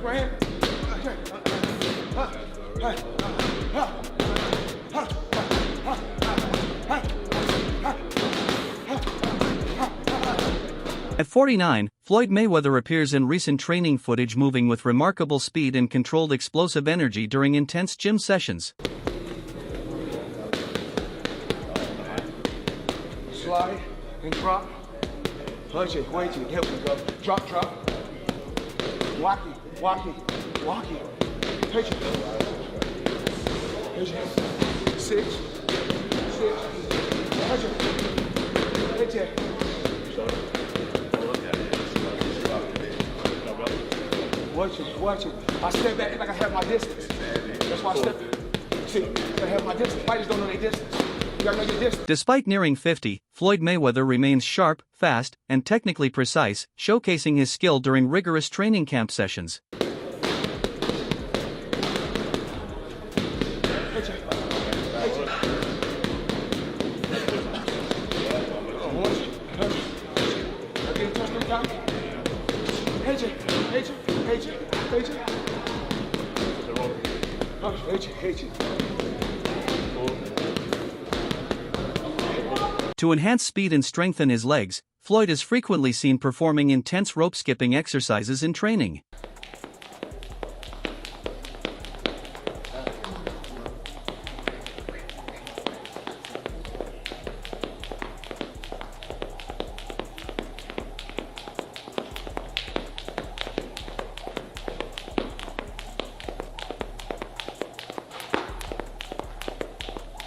right hand. At 49, Floyd Mayweather appears in recent training footage moving with remarkable speed and controlled explosive energy during intense gym sessions. Slide and drop. Punch it, here we go. Drop. Walking. Pitch it. Six. Punch it. Pitch it. Watch it. I step back like I have my distance. That's why I step. See, I have my distance. Fighters don't know their distance. You gotta know your distance. Despite nearing 50, Floyd Mayweather remains sharp, fast, and technically precise, showcasing his skill during rigorous training camp sessions. To enhance speed and strengthen his legs, Floyd is frequently seen performing intense rope skipping exercises in training.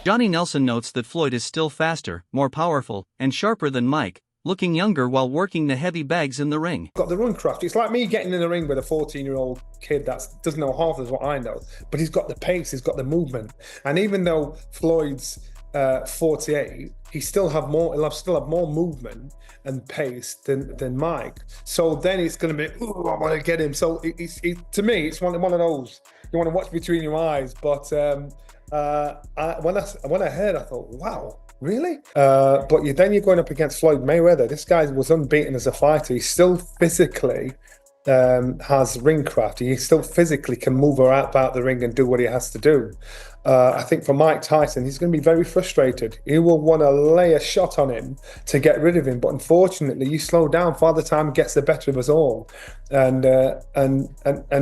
Johnny Nelson notes that Floyd is still faster, more powerful, and sharper than Mike, looking younger while working the heavy bags in the ring. Got the run craft. It's like me getting in the ring with a 14-year-old kid that doesn't know half as what I know, but he's got the pace, he's got the movement. And even though Floyd's 48, he'll still have more movement and pace than Mike. So then it's going to be, ooh, I want to get him. So to me, it's one of those you want to watch between your eyes. But when I heard, I thought, wow, really? But then you're going up against Floyd Mayweather. This guy was unbeaten as a fighter. He still physically has ring craft. He still physically can move about the ring and do what he has to do. I think for Mike Tyson, he's going to be very frustrated. He will want to lay a shot on him to get rid of him, but unfortunately, you slow down. Father Time gets the better of us all, and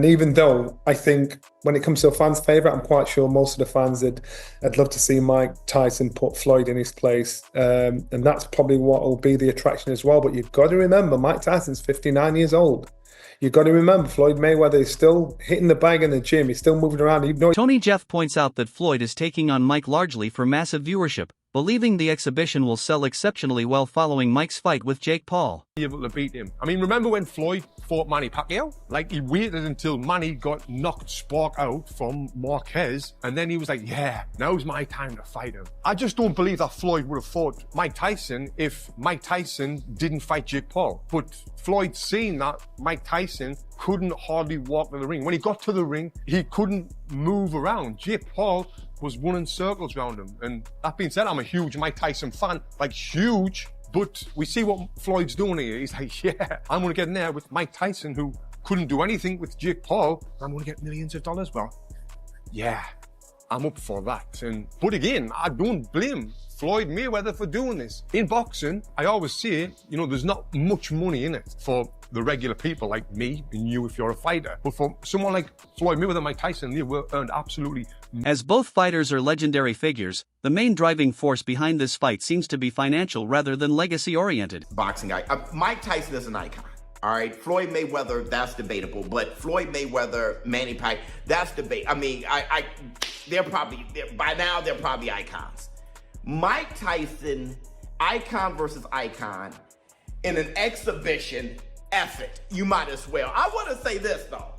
even though I think when it comes to a fan's favourite, I'm quite sure most of the fans would love to see Mike Tyson put Floyd in his place, and that's probably what will be the attraction as well. But you've got to remember, Mike Tyson's 59 years old. You've got to remember, Floyd Mayweather is still hitting the bag in the gym. He's still moving around. Tony Jeff points out that Floyd is taking on Mike largely for massive viewership, believing the exhibition will sell exceptionally well following Mike's fight with Jake Paul. Able to beat him. I mean, remember when Floyd fought Manny Pacquiao? Like, he waited until Manny got knocked spark out from Marquez, and then he was like, yeah, now's my time to fight him. I just don't believe that Floyd would have fought Mike Tyson if Mike Tyson didn't fight Jake Paul. But Floyd seen that Mike Tyson couldn't hardly walk to the ring. When he got to the ring, he couldn't move around. Jake Paul was running circles around him. And that being said, I'm a huge Mike Tyson fan, like huge. But we see what Floyd's doing here. He's like, yeah, I'm going to get in there with Mike Tyson, who couldn't do anything with Jake Paul. I'm going to get millions of dollars. Well, yeah, I'm up for that. But again, I don't blame Floyd Mayweather for doing this. In boxing, I always say, there's not much money in it for the regular people like me and you if you're a fighter. But for someone like Floyd Mayweather and Mike Tyson, they were earned absolutely. As both fighters are legendary figures, the main driving force behind this fight seems to be financial rather than legacy-oriented. Boxing guy. Mike Tyson is an icon. All right, Floyd Mayweather, that's debatable. But Floyd Mayweather, Manny Pacquiao, that's debate. I mean, by now they're probably icons. Mike Tyson, icon versus icon, in an exhibition effort, you might as well. I want to say this, though.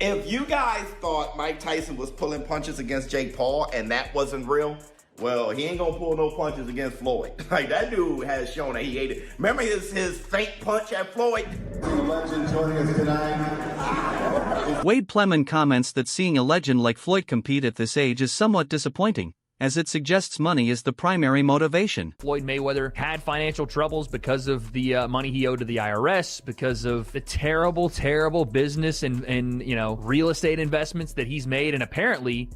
If you guys thought Mike Tyson was pulling punches against Jake Paul and that wasn't real, well, he ain't gonna pull no punches against Floyd. Like, that dude has shown that he hated. Remember his fake punch at Floyd? Wade Plemon comments that seeing a legend like Floyd compete at this age is somewhat disappointing, as it suggests money is the primary motivation. Floyd Mayweather had financial troubles because of the money he owed to the IRS, because of the terrible, terrible business and real estate investments that he's made, and apparently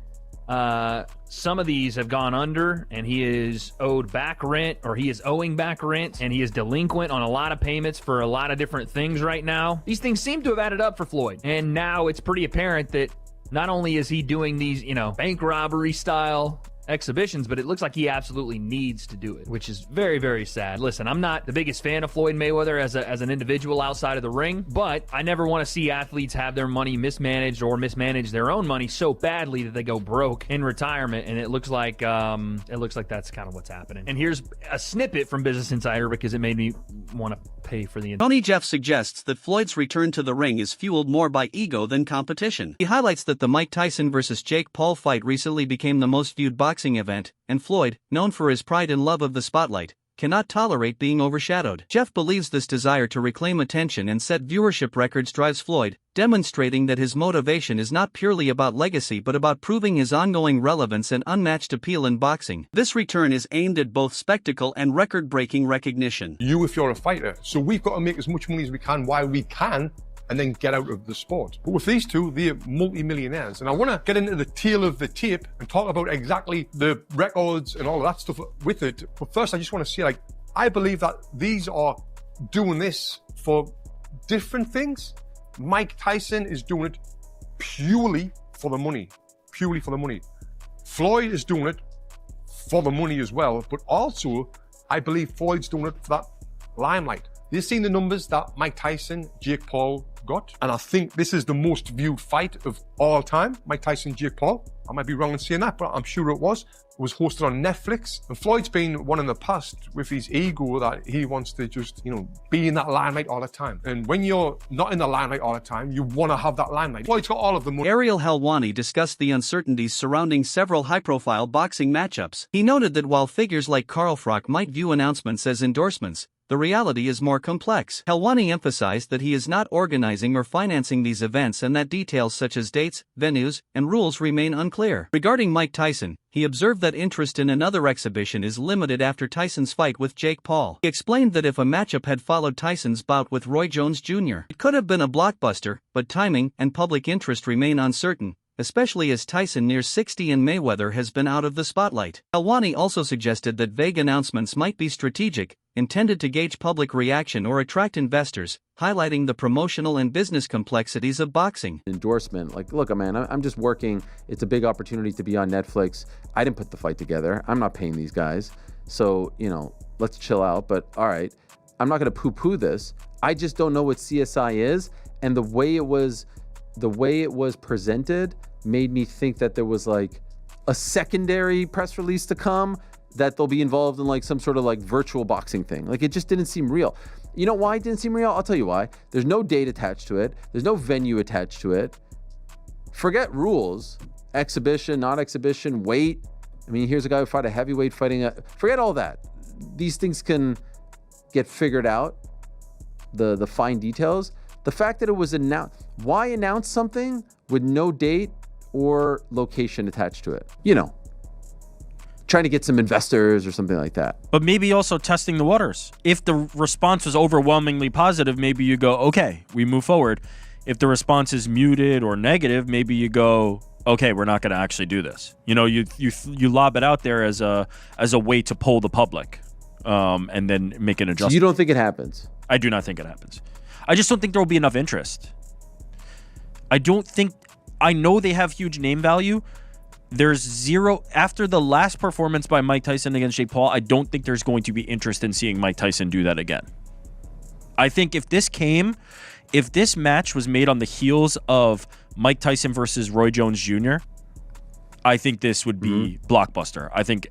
some of these have gone under, and he is owed back rent, or he is owing back rent, and he is delinquent on a lot of payments for a lot of different things right now. These things seem to have added up for Floyd, and now it's pretty apparent that not only is he doing these, bank robbery style exhibitions, but it looks like he absolutely needs to do it, which is very, very sad. Listen, I'm not the biggest fan of Floyd Mayweather as an individual outside of the ring, but I never want to see athletes have their money mismanaged or mismanage their own money so badly that they go broke in retirement, and it looks like that's kind of what's happening. And here's a snippet from Business Insider because it made me want to pay for the... Tony Jeff suggests that Floyd's return to the ring is fueled more by ego than competition. He highlights that the Mike Tyson versus Jake Paul fight recently became the most viewed boxing event, and Floyd, known for his pride and love of the spotlight, cannot tolerate being overshadowed. Jeff believes this desire to reclaim attention and set viewership records drives Floyd, demonstrating that his motivation is not purely about legacy but about proving his ongoing relevance and unmatched appeal in boxing. This return is aimed at both spectacle and record-breaking recognition. You, if you're a fighter, so we've got to make as much money as we can while we can, and then get out of the sport. But with these two, they're multi-millionaires. And I want to get into the tail of the tape and talk about exactly the records and all of that stuff with it. But first, I just want to say, I believe that these are doing this for different things. Mike Tyson is doing it purely for the money. Purely for the money. Floyd is doing it for the money as well. But also, I believe Floyd's doing it for that limelight. You've seen the numbers that Mike Tyson, Jake Paul got, and I think this is the most viewed fight of all time. Mike Tyson, Jake Paul. I might be wrong in saying that, but I'm sure it was. It was hosted on Netflix. And Floyd's been one in the past with his ego that he wants to just, be in that limelight all the time. And when you're not in the limelight all the time, you want to have that limelight. Floyd's got all of the money. Ariel Helwani discussed the uncertainties surrounding several high-profile boxing matchups. He noted that while figures like Carl Froch might view announcements as endorsements, the reality is more complex. Helwani emphasized that he is not organizing or financing these events and that details such as dates, venues, and rules remain unclear. Regarding Mike Tyson, he observed that interest in another exhibition is limited after Tyson's fight with Jake Paul. He explained that if a matchup had followed Tyson's bout with Roy Jones Jr., it could have been a blockbuster, but timing and public interest remain uncertain, especially as Tyson nears 60 and Mayweather has been out of the spotlight. Helwani also suggested that vague announcements might be strategic, intended to gauge public reaction or attract investors, highlighting the promotional and business complexities of boxing. Endorsement, look, man, I'm just working. It's a big opportunity to be on Netflix. I didn't put the fight together. I'm not paying these guys. So, let's chill out. But all right, I'm not going to poo-poo this. I just don't know what CSI is. And the way it was presented made me think that there was a secondary press release to come, that they'll be involved in some sort of virtual boxing thing. It just didn't seem real. You know why it didn't seem real? I'll tell you why. There's no date attached to it. There's no venue attached to it. Forget rules, exhibition, not exhibition, weight. I mean, here's a guy who fought a heavyweight fighting forget all that. These things can get figured out, the fine details. The fact that it was announced, why announce something with no date or location attached to it? Trying to get some investors or something like that. But maybe also testing the waters. If the response was overwhelmingly positive, maybe you go, okay, we move forward. If the response is muted or negative, maybe you go, okay, we're not going to actually do this. You lob it out there as a way to poll the public, and then make an adjustment. So you don't think it happens? I do not think it happens. I just don't think there will be enough interest. I know they have huge name value. There's zero, after the last performance by Mike Tyson against Jake Paul, I don't think there's going to be interest in seeing Mike Tyson do that again. I think if this match was made on the heels of Mike Tyson versus Roy Jones Jr., I think this would be blockbuster. I think